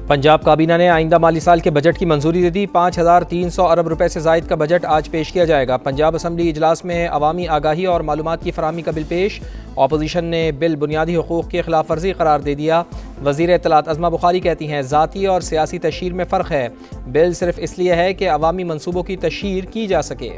पंजाब काबीना ने आइंदा माली साल के बजट की मंजूरी दे दी। 5300 अरब रुपए से जायद का बजट आज पेश किया जाएगा। पंजाब असम्बली इजलास में अवामी आगाही और मालूमात की फराहमी का बिल पेश। अपोजिशन ने बिल बुनियादी हुकूक की खिलाफ वर्जी करार दे दिया। वज़ीर इत्तलात अज़मा बुखारी कहती हैं ज़ाती और सियासी तशहीर में फ़र्क है। बिल सिर्फ इसलिए है कि अवामी मनसूबों की तशहीर की जा सके।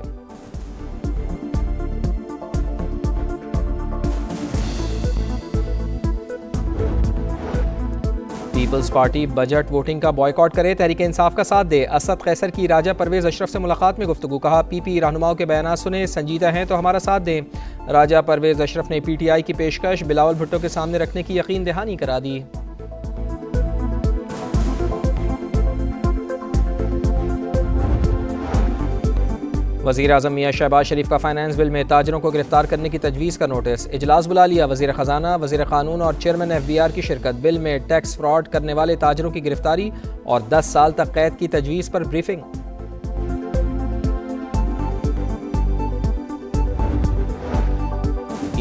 पीपल्स पार्टी बजट वोटिंग का बॉयकॉट करे, तहरीक इंसाफ का साथ दे। असद कैसर की राजा परवेज अशरफ से मुलाकात में गुफ्तगू। कहा पीपी रहनुमाओं के बयान सुने, संजीदा हैं तो हमारा साथ दें। राजा परवेज अशरफ ने पीटीआई की पेशकश बिलावल भुट्टो के सामने रखने की यकीन दहानी करा दी। वज़ीर आज़म मियां शहबाज शरीफ का फाइनेंस बिल में ताजरों को गिरफ्तार करने की तजवीज़ का नोटिस। इजलास बुला लिया। वज़ीर ख़जाना, वज़ीर क़ानून और चेयरमैन FBR की शिरकत। बिल में टैक्स फ्रॉड करने वाले ताजरों की गिरफ्तारी और 10 साल तक कैद की तजवीज़ पर ब्रीफिंग।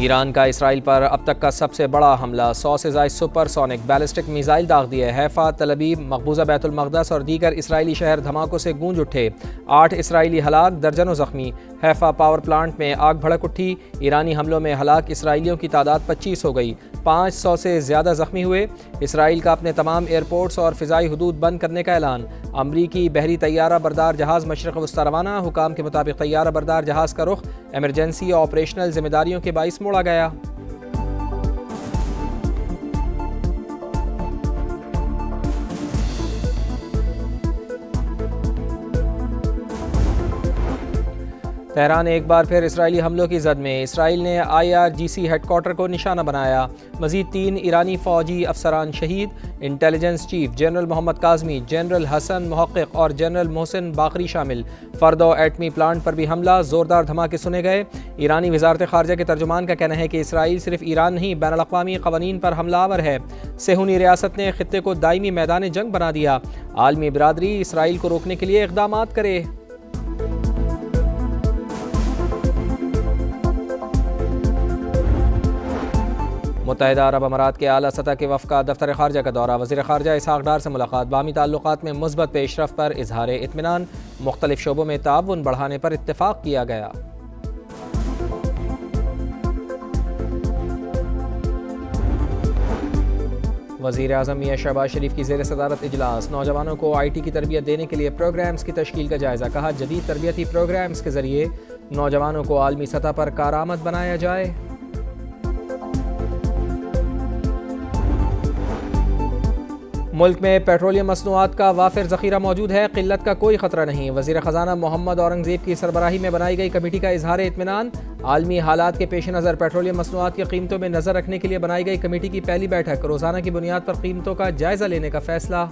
ईरान का इसराइल पर अब तक का सबसे बड़ा हमला। 100 से ज़ायद सुपरसोनिक बैलिस्टिक मिसाइल दाग दिए। हैफा, तल अबीब, मकबूजा बैतुल मक़दस और दीगर इसराइली शहर धमाकों से गूंज उठे। 8 इसराइली हलाक, दर्जनों जख्मी। हैफा पावर प्लांट में आग भड़क उठी। ईरानी हमलों में हलाक इसराइलियों की तादाद 25 हो गई। 500 से ज़्यादा जख्मी हुए। इसराइल का अपने तमाम एयरपोर्ट्स और फ़िज़ाई हुदूद बंद करने का ऐलान। अमरीकी बहरी तैयारा बरदार जहाज़ मशरिक़ वस्ता रवाना। हुकाम के मुताबिक तैयारा बरदार जहाज़ का रुख एमरजेंसी और ऑपरेशनल जिम्मेदारियों के बाइस मोड़ा गया। तेहरान एक बार फिर इसराइली हमलों की जद में। इसराइल ने IRGC हेडक्वार्टर को निशाना बनाया। मजीद 3 ईरानी फौजी अफसरान शहीद। Intelligence chief general Mohammad Kazemi, general Hassan Mohaqeq और जनरल मोहसिन बाकरी शामिल। फर्दो एटमी प्लांट पर भी हमला, जोरदार धमाके सुने गए। ईरानी वजारत खारजा के तर्जुमान का कहना है कि इसराइल सिर्फ ईरान नहीं बैनुल-अक़वामी क़वानीन पर हमलावर है। सेहूनी रियासत ने खित्ते को दायमी मैदान जंग बना दिया। आलमी बिरादरी इसराइल को रोकने के लिए इक़दामात करे। मुत्तहिदा अरब अमारात के आला सतह के वफ़द का दफ्तर खारजा का दौरा। वज़ीर खारजा इसहाक़ डार से मुलाकात। बामी ताल्लुक़ात में मुस्बत पेशरफ़्त पर इज़हार इत्मीनान। मुख्तलिफ़ शोबों में ताउन बढ़ाने पर इत्तिफ़ाक़ किया गया। वज़ीर आज़म मियां शहबाज शरीफ की ज़ेर सदारत इजलास। नौजवानों को IT की तरबियत देने के लिए प्रोग्राम्स की तश्कील का जायज़ा। कहा जदीद तरबियती प्रोग्राम्स के ज़रिए नौजवानों को आलमी सतह पर कारआमद बनाया जाए। मुल्क में पेट्रोलियम मसनूआत का वाफिर ज़ख़ीरा मौजूद है, क़िल्लत का कोई ख़तरा नहीं। वज़ीर ख़जाना मोहम्मद औरंगज़ेब की सरबराही में बनाई गई कमेटी का इज़हार इत्मीनान। आलमी हालात के पेश नज़र पेट्रोलियम मसनूआत की कीमतों में नज़र रखने के लिए बनाई गई कमेटी की पहली बैठक। रोज़ाना की बुनियाद पर कीमतों का जायज़ा लेने का फ़ैसला।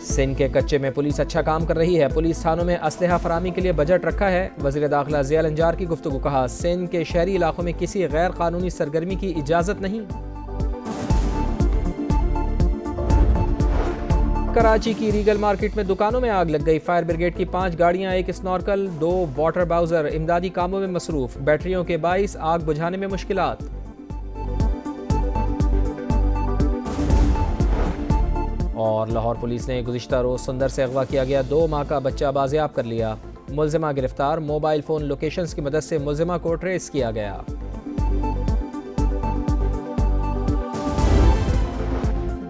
सिंध के कच्चे में पुलिस अच्छा काम कर रही है। पुलिस थानों में असलहा फरामी के लिए बजट रखा है। वज़ीर दाखिला ज़ियाल अंजार की गुफ्तगू। कहा सिंध के शहरी इलाकों में किसी गैर कानूनी सरगर्मी की इजाज़त नहीं। कराची की रीगल मार्केट में दुकानों में आग लग गई। फायर ब्रिगेड की 5 गाड़ियां, 1 स्नॉर्कल, 2 वाटर बाउजर इमदादी कामों में मसरूफ। बैटरियों के बाइस आग बुझाने में मुश्किलात। और लाहौर पुलिस ने गुज़िश्ता रोज़ सुंदर से अगवा किया गया 2 माह का बच्चा बाजियाब कर लिया। मुल्ज़िमा गिरफ्तार। मोबाइल फ़ोन लोकेशंस की मदद से मुल्ज़िमा को ट्रेस किया गया।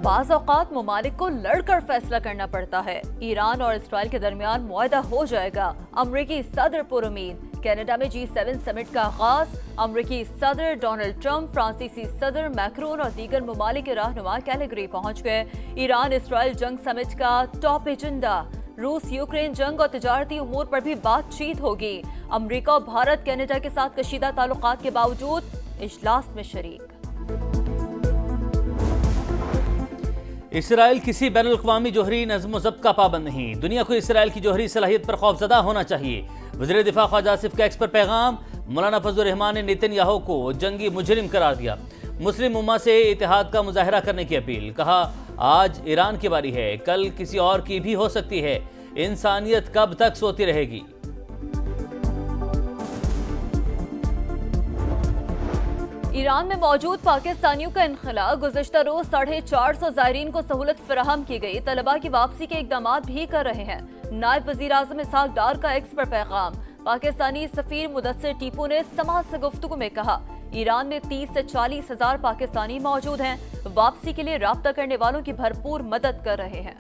बाज़ औक़ात ममालिक को लड़कर फैसला करना पड़ता है। ईरान और इसराइल के दरमियान मुआहदा हो जाएगा। अमरीकी सदर पुरुमीद। कनाडा में G7 समिट का आगाज। अमरीकी सदर डोनाल्ड ट्रंप, फ्रांसीसी सदर मैक्रोन और दीगर ममालिक के रहनुमा कैलिगरी पहुंच गए। ईरान इसराइल जंग समिट का टॉप एजेंडा। रूस यूक्रेन जंग और तिजारती उमूर पर भी बातचीत होगी। अमरीका और भारत कनाडा के साथ कशीदा ताल्लुकात के बावजूद इजलास में शरीक। इसराइल किसी बैनुल-अक़वामी जोहरी नज़्म ज़ब्त का पाबंद नहीं। दुनिया को इसराइल की जोहरी सलाहियत पर खौफज़दा होना चाहिए। वज़ीर दिफा ख्वाजा आसिफ का एक्स पर पैगाम। मौलाना फजलुर रहमान ने नेतन्याहू को जंगी मुजरिम करार दिया। मुस्लिम उम्मा से इत्तेहाद का मुजाहरा करने की अपील। कहा आज ईरान की बारी है, कल किसी और की भी हो सकती है। इंसानियत कब तक सोती रहेगी। ईरान में मौजूद पाकिस्तानियों का इनखला। गुज़िश्ता रोज 450 ज़ायरीन को सहूलत फराहम की गई। तलबा की वापसी के इकदाम भी कर रहे हैं। नायब वज़ीर आज़म इसहाक डार का एक्स पर पैगाम। पाकिस्तानी सफीर मुदस्सिर टीपू ने समाज से गुफ्तगू में कहा, ईरान में 30 से 40 हजार पाकिस्तानी मौजूद हैं। वापसी के लिए राब्ता करने वालों की भरपूर मदद कर रहे हैं।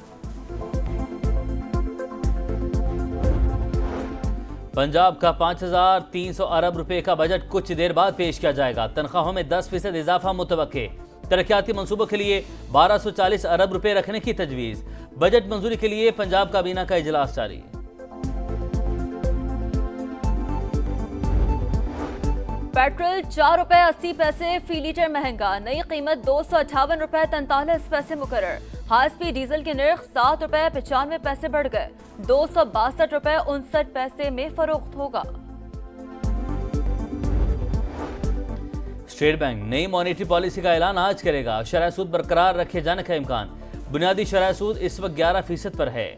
पंजाब का 5,300 अरब रुपए का बजट कुछ देर बाद पेश किया जाएगा। तनख्वाहों में 10% इजाफा मुतवक्के। तरक्याती मंसूबों के लिए 1240 अरब रुपए रखने की तजवीज़। बजट मंजूरी के लिए पंजाब काबीना का इजलास जारी। पेट्रोल 4 रुपए 80 पैसे फी लीटर महंगा। नई कीमत 258 रुपए 43 पैसे मुकर्रर। हाई स्पीड डीजल के नर्ख 7 रुपए 95 पैसे बढ़ गए। 262 रुपए 59 पैसे में फरोख्त होगा। स्टेट बैंक नई मॉनेटरी पॉलिसी का ऐलान आज करेगा। शरह सूद बरकरार रखे जाने का इम्कान। बुनियादी शरह सूद इस वक्त 11% पर है।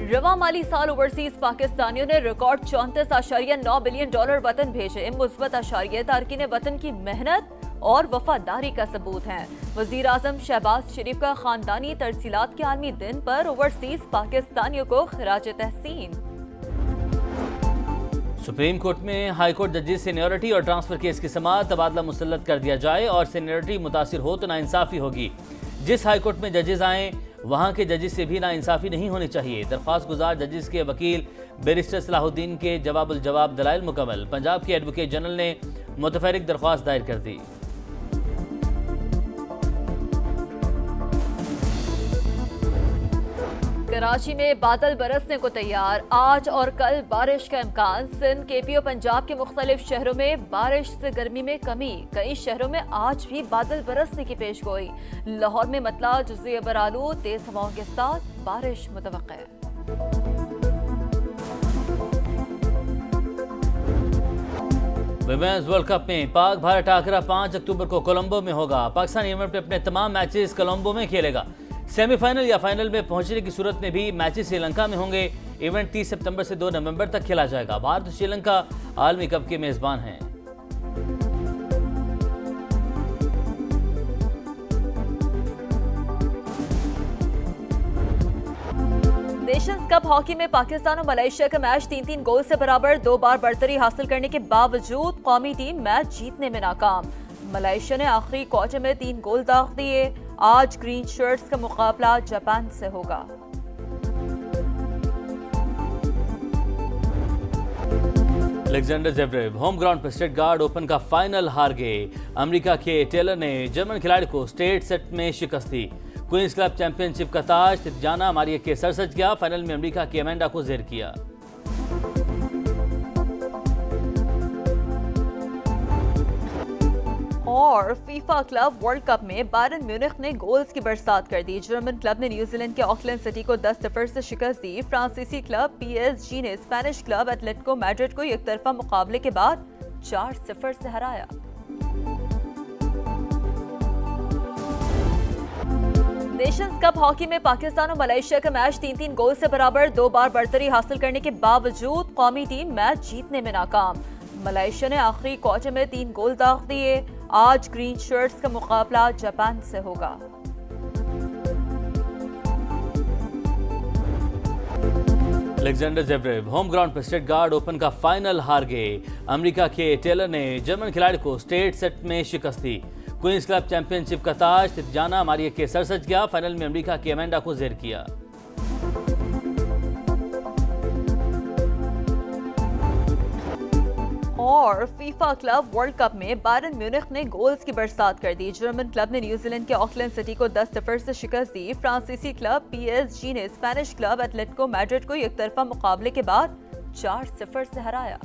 रवा माली साल ओवरसीज पाकिस्तानियों ने रिकॉर्ड 34.9 बिलियन डॉलर वतन भेजे। मुस्बत आशारिये तारकीन वतन की मेहनत और वफादारी का सबूत है। वजीर आजम शहबाज शरीफ का खानदानी तरसीलात के आलमी दिन पर ओवरसीज पाकिस्तानियों को खिराज तहसीन। सुप्रीम कोर्ट में हाई कोर्ट जजेस सीनियरिटी और ट्रांसफर केस की समाअत तबादला मुसल्लत कर दिया जाए और सीनियरिटी मुतासिर हो तो नाइंसाफी होगी। जिस हाई कोर्ट में जजेस आए वहां के जजेस से भी नाइंसाफी नहीं होनी चाहिए। दरख्वास्त गुजार जजेस के वकील बैरिस्टर सलाहुद्दीन के जवाब दलाइल मुकम्मल। पंजाब के एडवोकेट जनरल ने मुतफरिक दरख्वास्त दायर कर दी। कराची में बादल बरसने को तैयार। आज और कल बारिश का इम्कान। सिंध, केपी और पंजाब के मुख्तलिफ शहरों में बारिश से गर्मी में कमी। कई शहरों में आज भी बादल बरसने की पेशगोई। लाहौर में मतला जुज़ई बरालू तेज हवाओं के साथ बारिश मुतवक्के है। विमेंस वर्ल्ड कप में पाक भारत टाकरा 5 अक्टूबर को कोलंबो में होगा। पाकिस्तान इवेंट में अपने तमाम मैचेस कोलंबो में खेलेगा। सेमीफाइनल या फाइनल में पहुंचने की सूरत में भी मैचेस श्रीलंका में होंगे। इवेंट 30 सितंबर से 2 नवंबर तक खेला जाएगा। भारत और श्रीलंका आलमी कप के मेजबान हैं। नेशंस कप हॉकी में पाकिस्तान और मलेशिया का मैच 3-3 गोल से बराबर। 2 बार बढ़तरी हासिल करने के बावजूद कौमी टीम मैच जीतने में नाकाम। मलेशिया ने आखिरी क्वार्टर में 3 गोल दाग दिए। आज ग्रीन शर्ट्स का मुकाबला जापान से होगा। अलेक्जेंडर ज़वेरेव होम ग्राउंड पर स्टटगार्ट ओपन का फाइनल हार गए। अमेरिका के टेलर ने जर्मन खिलाड़ी को स्ट्रेट सेट में शिकस्त दी। क्वींस क्लब चैंपियनशिप का ताज तिजाना मारिया के सर सज गया। फाइनल में अमेरिका की अमेंडा को ज़ेर किया। और फीफा क्लब वर्ल्ड कप में बायरन म्यूनिख ने गोल्स की बरसात कर दी। जर्मन क्लब ने न्यूजीलैंड के ऑकलैंड सिटी को 10-0 से शिकस्त दी। फ्रांसीसी क्लब PSG ने स्पेनिश क्लब एटलेटिको मैड्रिड को एकतरफा मुकाबले के बाद 4-0 से हराया। नेशंस कप हॉकी में पाकिस्तान और मलेशिया का मैच 3-3 गोल से बराबर। 2 बार बढ़तरी हासिल करने के बावजूद कौमी टीम मैच जीतने में नाकाम। मलेशिया ने आखिरी क्वार्टर में 3 गोल दाग दिए। आज ग्रीन शर्ट्स का मुकाबला जापान से होगा। अलेक्जेंडर ज़वेरेव होम ग्राउंड पर स्टटगार्ट ओपन का फाइनल हार गए। अमेरिका के टेलर ने जर्मन खिलाड़ी को स्ट्रेट सेट में शिकस्त दी। क्वींस क्लब चैंपियनशिप का ताज तिजाना मारिया के सर सज गया। फाइनल में अमेरिका की अमेंडा को ज़ेर किया। और फीफा क्लब वर्ल्ड कप में बायरन म्यूनिख ने गोल्स की बरसात कर दी। जर्मन क्लब ने न्यूजीलैंड के ऑकलैंड सिटी को 10-0 से शिकस्त दी। फ्रांसीसी क्लब PSG ने स्पेनिश क्लब एटलेटिको मैड्रिड को एकतरफा मुकाबले के बाद 4-0 से हराया।